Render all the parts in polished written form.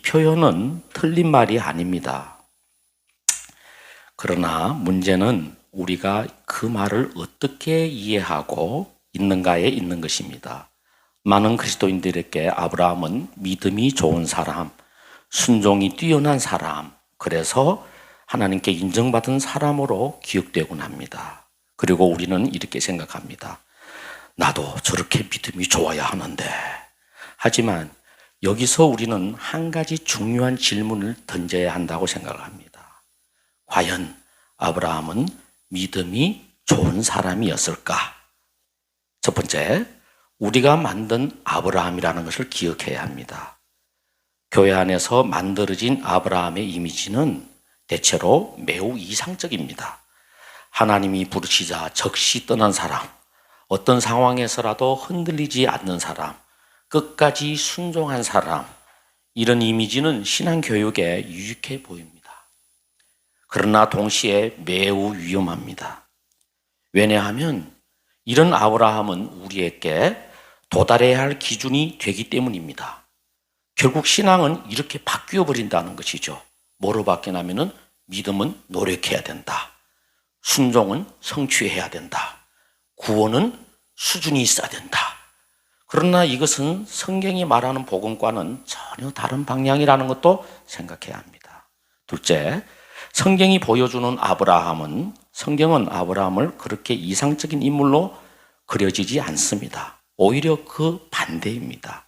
표현은 틀린 말이 아닙니다. 그러나 문제는 우리가 그 말을 어떻게 이해하고 있는가에 있는 것입니다. 많은 그리스도인들에게 아브라함은 믿음이 좋은 사람, 순종이 뛰어난 사람, 그래서 하나님께 인정받은 사람으로 기억되곤 합니다. 그리고 우리는 이렇게 생각합니다. 나도 저렇게 믿음이 좋아야 하는데. 하지만 여기서 우리는 한 가지 중요한 질문을 던져야 한다고 생각합니다. 과연 아브라함은 믿음이 좋은 사람이었을까? 첫 번째, 우리가 만든 아브라함이라는 것을 기억해야 합니다. 교회 안에서 만들어진 아브라함의 이미지는 대체로 매우 이상적입니다. 하나님이 부르시자 즉시 떠난 사람, 어떤 상황에서라도 흔들리지 않는 사람, 끝까지 순종한 사람, 이런 이미지는 신앙교육에 유익해 보입니다. 그러나 동시에 매우 위험합니다. 왜냐하면 이런 아브라함은 우리에게 도달해야 할 기준이 되기 때문입니다. 결국 신앙은 이렇게 바뀌어 버린다는 것이죠. 뭐로 바뀌냐면은 믿음은 노력해야 된다. 순종은 성취해야 된다. 구원은 수준이 있어야 된다. 그러나 이것은 성경이 말하는 복음과는 전혀 다른 방향이라는 것도 생각해야 합니다. 둘째, 성경이 보여주는 성경은 아브라함을 그렇게 이상적인 인물로 그려지지 않습니다. 오히려 그 반대입니다.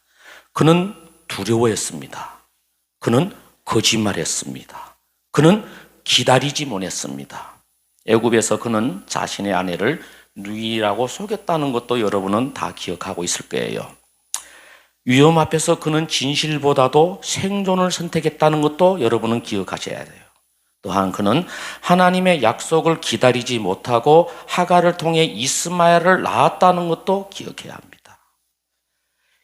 그는 두려워했습니다. 그는 거짓말했습니다. 그는 기다리지 못했습니다. 애굽에서 그는 자신의 아내를 누이라고 속였다는 것도 여러분은 다 기억하고 있을 거예요. 위험 앞에서 그는 진실보다도 생존을 선택했다는 것도 여러분은 기억하셔야 돼요. 또한 그는 하나님의 약속을 기다리지 못하고 하갈을 통해 이스마엘을 낳았다는 것도 기억해야 합니다.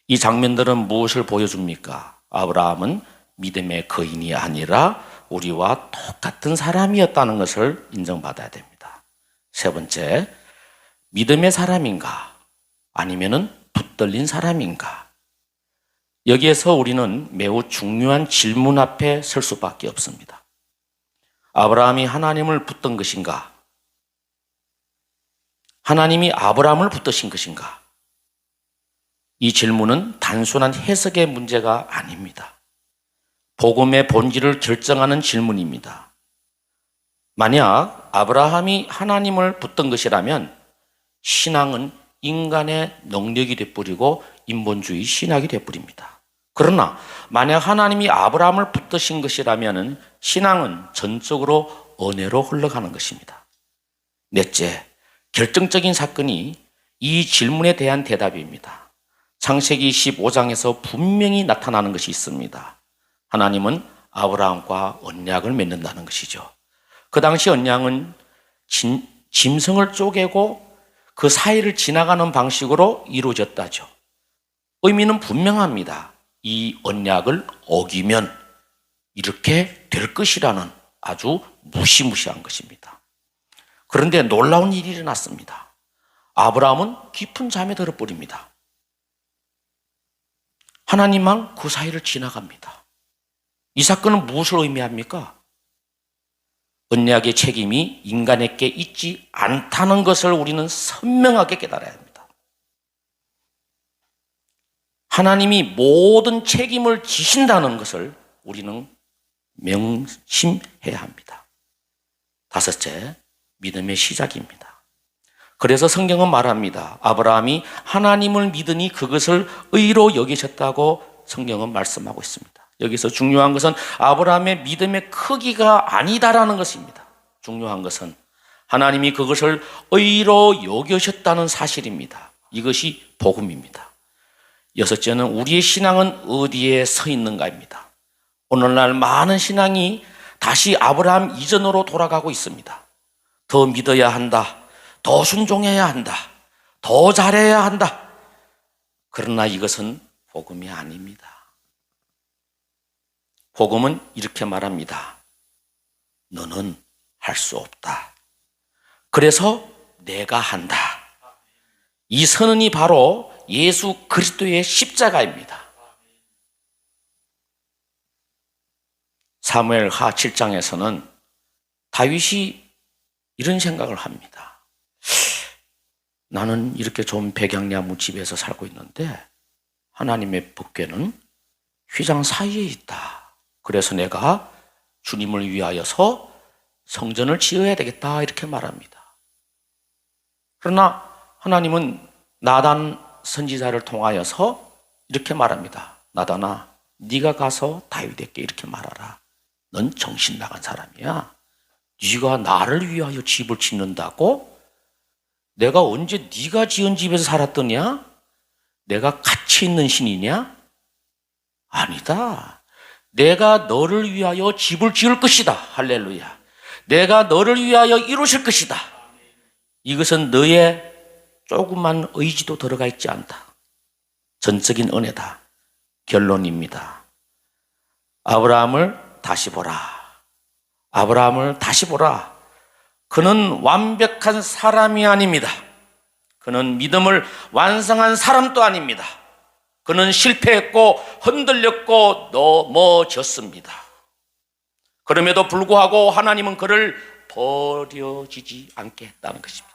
이 장면들은 무엇을 보여줍니까? 아브라함은 믿음의 거인이 아니라 우리와 똑같은 사람이었다는 것을 인정받아야 됩니다. 세 번째, 믿음의 사람인가? 아니면은 붙들린 사람인가? 여기에서 우리는 매우 중요한 질문 앞에 설 수밖에 없습니다. 아브라함이 하나님을 붙든 것인가? 하나님이 아브라함을 붙드신 것인가? 이 질문은 단순한 해석의 문제가 아닙니다. 복음의 본질을 결정하는 질문입니다. 만약 아브라함이 하나님을 붙든 것이라면 신앙은 인간의 능력이 되어버리고 인본주의 신학이 되어버립니다. 그러나 만약 하나님이 아브라함을 붙드신 것이라면 신앙은 전적으로 은혜로 흘러가는 것입니다. 넷째, 결정적인 사건이 이 질문에 대한 대답입니다. 창세기 15장에서 분명히 나타나는 것이 있습니다. 하나님은 아브라함과 언약을 맺는다는 것이죠. 그 당시 언약은 짐승을 쪼개고 그 사이를 지나가는 방식으로 이루어졌다죠. 의미는 분명합니다. 이 언약을 어기면 이렇게 될 것이라는 아주 무시무시한 것입니다. 그런데 놀라운 일이 일어났습니다. 아브라함은 깊은 잠에 들어버립니다. 하나님만 그 사이를 지나갑니다. 이 사건은 무엇을 의미합니까? 언약의 책임이 인간에게 있지 않다는 것을 우리는 선명하게 깨달아야 합니다. 하나님이 모든 책임을 지신다는 것을 우리는 명심해야 합니다. 다섯째, 믿음의 시작입니다. 그래서 성경은 말합니다. 아브라함이 하나님을 믿으니 그것을 의로 여기셨다고 성경은 말씀하고 있습니다. 여기서 중요한 것은 아브라함의 믿음의 크기가 아니다라는 것입니다. 중요한 것은 하나님이 그것을 의로 여기셨다는 사실입니다. 이것이 복음입니다. 여섯째는 우리의 신앙은 어디에 서 있는가입니다. 오늘날 많은 신앙이 다시 아브라함 이전으로 돌아가고 있습니다. 더 믿어야 한다. 더 순종해야 한다. 더 잘해야 한다. 그러나 이것은 복음이 아닙니다. 복음은 이렇게 말합니다. 너는 할 수 없다. 그래서 내가 한다. 이 선언이 바로 예수 그리스도의 십자가입니다. 사무엘하 7장에서는 다윗이 이런 생각을 합니다. 나는 이렇게 좋은 백양나무 집에서 살고 있는데 하나님의 법궤는 휘장 사이에 있다. 그래서 내가 주님을 위하여서 성전을 지어야 되겠다 이렇게 말합니다. 그러나 하나님은 나단 선지자를 통하여서 이렇게 말합니다. 나단아, 네가 가서 다윗에게 이렇게 말하라. 넌 정신 나간 사람이야. 네가 나를 위하여 집을 짓는다고? 내가 언제 네가 지은 집에서 살았더냐? 내가 가치 있는 신이냐? 아니다. 내가 너를 위하여 집을 지을 것이다. 할렐루야. 내가 너를 위하여 이루실 것이다. 이것은 너의 조그만 의지도 들어가 있지 않다. 전적인 은혜다. 결론입니다. 아브라함을 다시 보라. 아브라함을 다시 보라. 그는 완벽한 사람이 아닙니다. 그는 믿음을 완성한 사람도 아닙니다. 그는 실패했고 흔들렸고 넘어졌습니다. 그럼에도 불구하고 하나님은 그를 버려지지 않게 했다는 것입니다.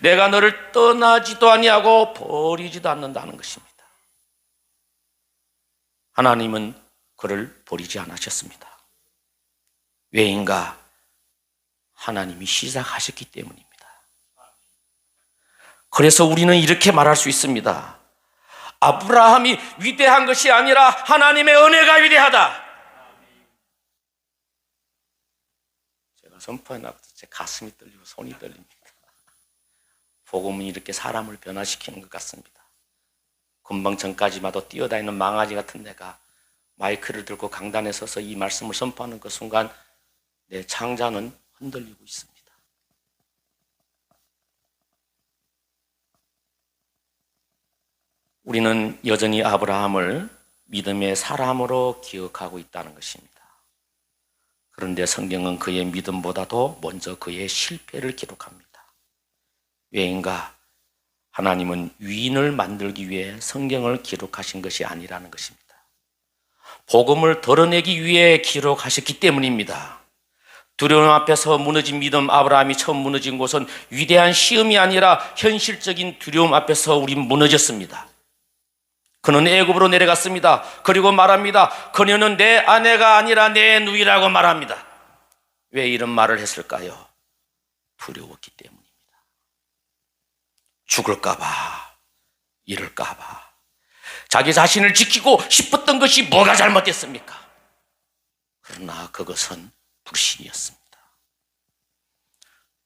내가 너를 떠나지도 아니하고 버리지도 않는다는 것입니다. 하나님은 그를 버리지 않으셨습니다. 왜인가? 하나님이 시작하셨기 때문입니다. 그래서 우리는 이렇게 말할 수 있습니다. 아브라함이 위대한 것이 아니라 하나님의 은혜가 위대하다. 제가 선포해놨을 때 제 가슴이 떨리고 손이 떨립니다. 복음은 이렇게 사람을 변화시키는 것 같습니다. 금방 전까지만 해도 뛰어다니는 망아지 같은 내가 마이크를 들고 강단에 서서 이 말씀을 선포하는 그 순간 내 창자는 흔들리고 있습니다. 우리는 여전히 아브라함을 믿음의 사람으로 기억하고 있다는 것입니다. 그런데 성경은 그의 믿음보다도 먼저 그의 실패를 기록합니다. 왜인가? 하나님은 위인을 만들기 위해 성경을 기록하신 것이 아니라는 것입니다. 복음을 드러내기 위해 기록하셨기 때문입니다. 두려움 앞에서 무너진 믿음, 아브라함이 처음 무너진 곳은 위대한 시험이 아니라 현실적인 두려움 앞에서 우린 무너졌습니다. 그는 애굽으로 내려갔습니다. 그리고 말합니다. 그녀는 내 아내가 아니라 내 누이라고 말합니다. 왜 이런 말을 했을까요? 두려웠기 때문입니다. 죽을까 봐, 이럴까 봐. 자기 자신을 지키고 싶었던 것이 뭐가 잘못됐습니까? 그러나 그것은 불신이었습니다.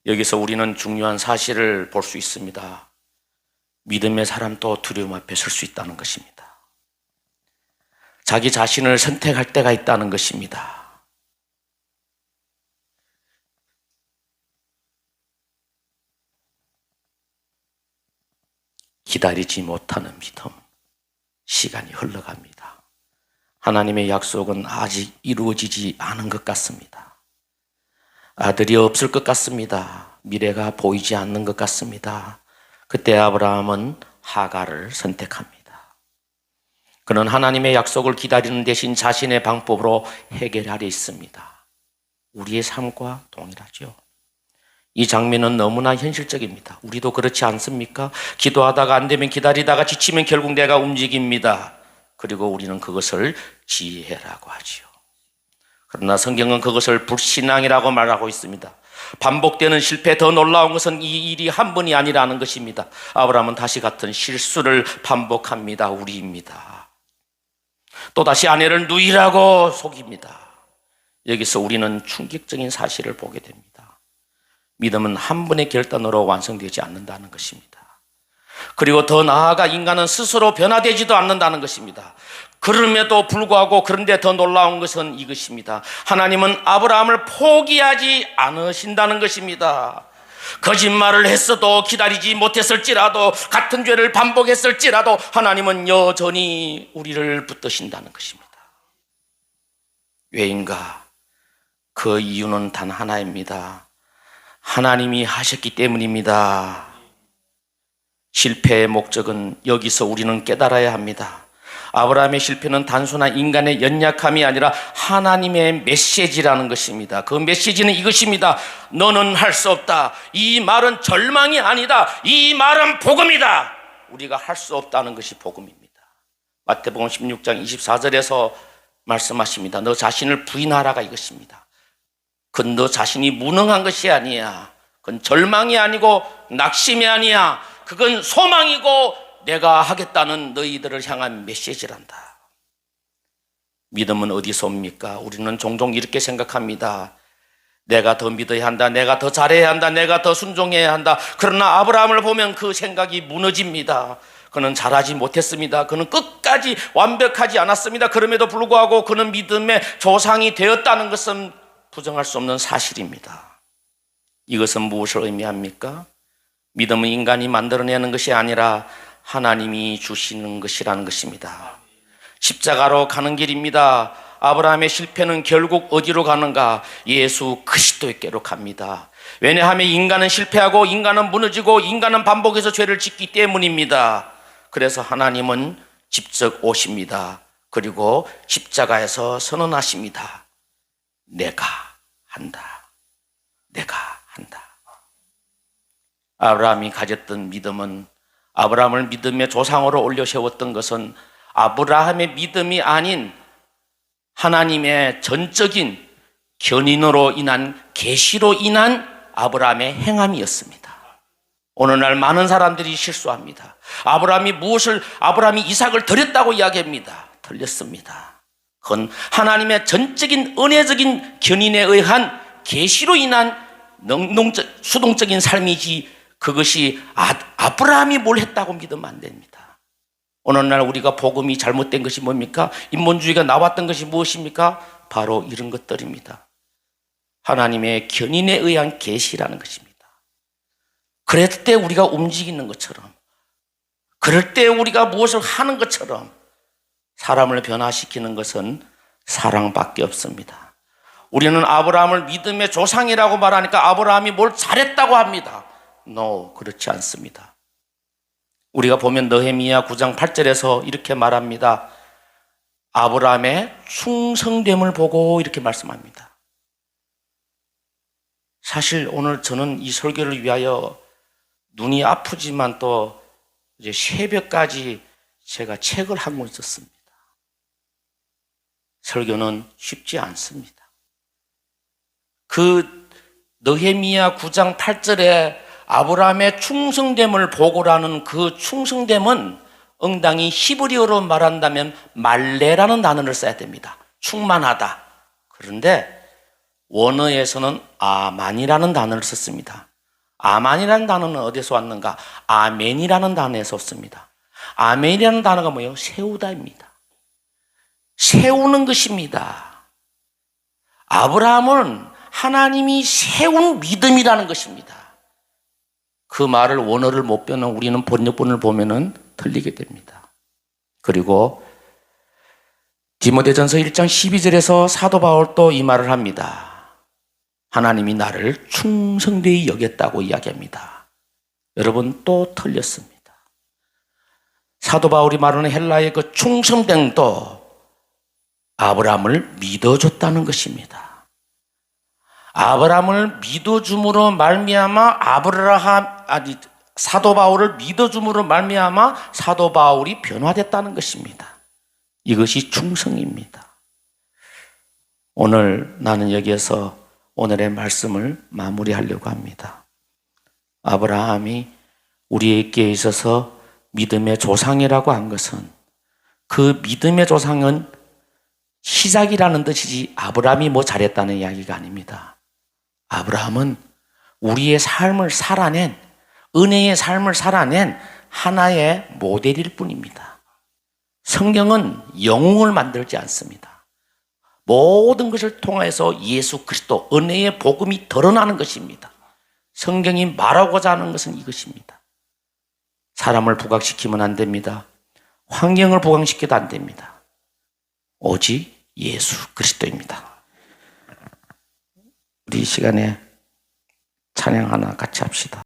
여기서 우리는 중요한 사실을 볼 수 있습니다. 믿음의 사람도 두려움 앞에 설 수 있다는 것입니다. 자기 자신을 선택할 때가 있다는 것입니다. 기다리지 못하는 믿음, 시간이 흘러갑니다. 하나님의 약속은 아직 이루어지지 않은 것 같습니다. 아들이 없을 것 같습니다. 미래가 보이지 않는 것 같습니다. 그때 아브라함은 하갈을 선택합니다. 그는 하나님의 약속을 기다리는 대신 자신의 방법으로 해결하려 했습니다. 우리의 삶과 동일하죠. 이 장면은 너무나 현실적입니다. 우리도 그렇지 않습니까? 기도하다가 안 되면 기다리다가 지치면 결국 내가 움직입니다. 그리고 우리는 그것을 지혜라고 하지요. 그러나 성경은 그것을 불신앙이라고 말하고 있습니다. 반복되는 실패, 더 놀라운 것은 이 일이 한 번이 아니라는 것입니다. 아브라함은 다시 같은 실수를 반복합니다. 우리입니다. 또다시 아내를 누이라고 속입니다. 여기서 우리는 충격적인 사실을 보게 됩니다. 믿음은 한 번의 결단으로 완성되지 않는다는 것입니다. 그리고 더 나아가 인간은 스스로 변화되지도 않는다는 것입니다. 그럼에도 불구하고 그런데 더 놀라운 것은 이것입니다. 하나님은 아브라함을 포기하지 않으신다는 것입니다. 거짓말을 했어도 기다리지 못했을지라도 같은 죄를 반복했을지라도 하나님은 여전히 우리를 붙드신다는 것입니다. 왜인가? 그 이유는 단 하나입니다. 하나님이 하셨기 때문입니다. 실패의 목적은 여기서 우리는 깨달아야 합니다. 아브라함의 실패는 단순한 인간의 연약함이 아니라 하나님의 메시지라는 것입니다. 그 메시지는 이것입니다. 너는 할 수 없다. 이 말은 절망이 아니다. 이 말은 복음이다. 우리가 할 수 없다는 것이 복음입니다. 마태복음 16장 24절에서 말씀하십니다. 너 자신을 부인하라가 이것입니다. 그건 너 자신이 무능한 것이 아니야. 그건 절망이 아니고 낙심이 아니야. 그건 소망이고 내가 하겠다는 너희들을 향한 메시지란다. 믿음은 어디서 옵니까? 우리는 종종 이렇게 생각합니다. 내가 더 믿어야 한다. 내가 더 잘해야 한다. 내가 더 순종해야 한다. 그러나 아브라함을 보면 그 생각이 무너집니다. 그는 잘하지 못했습니다. 그는 끝까지 완벽하지 않았습니다. 그럼에도 불구하고 그는 믿음의 조상이 되었다는 것은 부정할 수 없는 사실입니다. 이것은 무엇을 의미합니까? 믿음은 인간이 만들어내는 것이 아니라 하나님이 주시는 것이라는 것입니다. 십자가로 가는 길입니다. 아브라함의 실패는 결국 어디로 가는가? 예수 그리스도께로 갑니다. 왜냐하면 인간은 실패하고 인간은 무너지고 인간은 반복해서 죄를 짓기 때문입니다. 그래서 하나님은 직접 오십니다. 그리고 십자가에서 선언하십니다. 내가 한다. 내가 한다. 아브라함이 가졌던 믿음은, 아브라함을 믿음의 조상으로 올려 세웠던 것은 아브라함의 믿음이 아닌 하나님의 전적인 견인으로 인한, 계시로 인한 아브라함의 행함이었습니다. 오늘날 많은 사람들이 실수합니다. 아브라함이 이삭을 드렸다고 이야기합니다. 틀렸습니다. 그건 하나님의 전적인 은혜적인 견인에 의한 계시로 인한 수동적인 삶이지, 그것이 아브라함이 뭘 했다고 믿으면 안 됩니다. 오늘날 우리가 복음이 잘못된 것이 뭡니까? 인본주의가 나왔던 것이 무엇입니까? 바로 이런 것들입니다. 하나님의 견인에 의한 계시라는 것입니다. 그럴 때 우리가 움직이는 것처럼, 그럴 때 우리가 무엇을 하는 것처럼 사람을 변화시키는 것은 사랑밖에 없습니다. 우리는 아브라함을 믿음의 조상이라고 말하니까 아브라함이 뭘 잘했다고 합니다. No, 그렇지 않습니다. 우리가 보면 느헤미야 9장 8절에서 이렇게 말합니다. 아브라함의 충성됨을 보고 이렇게 말씀합니다. 사실 오늘 저는 이 설교를 위하여 눈이 아프지만 또 이제 새벽까지 제가 책을 한 권 썼습니다. 설교는 쉽지 않습니다. 그 느헤미야 9장 8절에 아브라함의 충성됨을 보고라는 그 충성됨은 응당히 히브리어로 말한다면 말레라는 단어를 써야 됩니다. 충만하다. 그런데 원어에서는 아만이라는 단어를 썼습니다. 아만이라는 단어는 어디서 왔는가? 아멘이라는 단어에서 왔습니다. 아멘이라는 단어가 뭐예요? 세우다입니다. 세우는 것입니다. 아브라함은 하나님이 세운 믿음이라는 것입니다. 그 말을 원어를 못 배우는 우리는 번역본을 보면은 틀리게 됩니다. 그리고 디모데전서 1장 12절에서 사도 바울도 이 말을 합니다. 하나님이 나를 충성되이 여겼다고 이야기합니다. 여러분, 또 틀렸습니다. 사도 바울이 말하는 헬라의 그 충성됨도 아브라함을 믿어줬다는 것입니다. 아브라함을 믿어줌으로 말미암아 사도 바울을 믿어줌으로 말미암아 사도 바울이 변화됐다는 것입니다. 이것이 충성입니다. 오늘 나는 여기에서 오늘의 말씀을 마무리하려고 합니다. 아브라함이 우리에게 있어서 믿음의 조상이라고 한 것은, 그 믿음의 조상은 시작이라는 뜻이지 아브라함이 뭐 잘했다는 이야기가 아닙니다. 아브라함은 우리의 삶을 살아낸, 은혜의 삶을 살아낸 하나의 모델일 뿐입니다. 성경은 영웅을 만들지 않습니다. 모든 것을 통해서 예수 그리스도, 은혜의 복음이 드러나는 것입니다. 성경이 말하고자 하는 것은 이것입니다. 사람을 부각시키면 안 됩니다. 환경을 부각시켜도 안 됩니다. 오직 예수 그리스도입니다. 우리 이 시간에 찬양 하나 같이 합시다.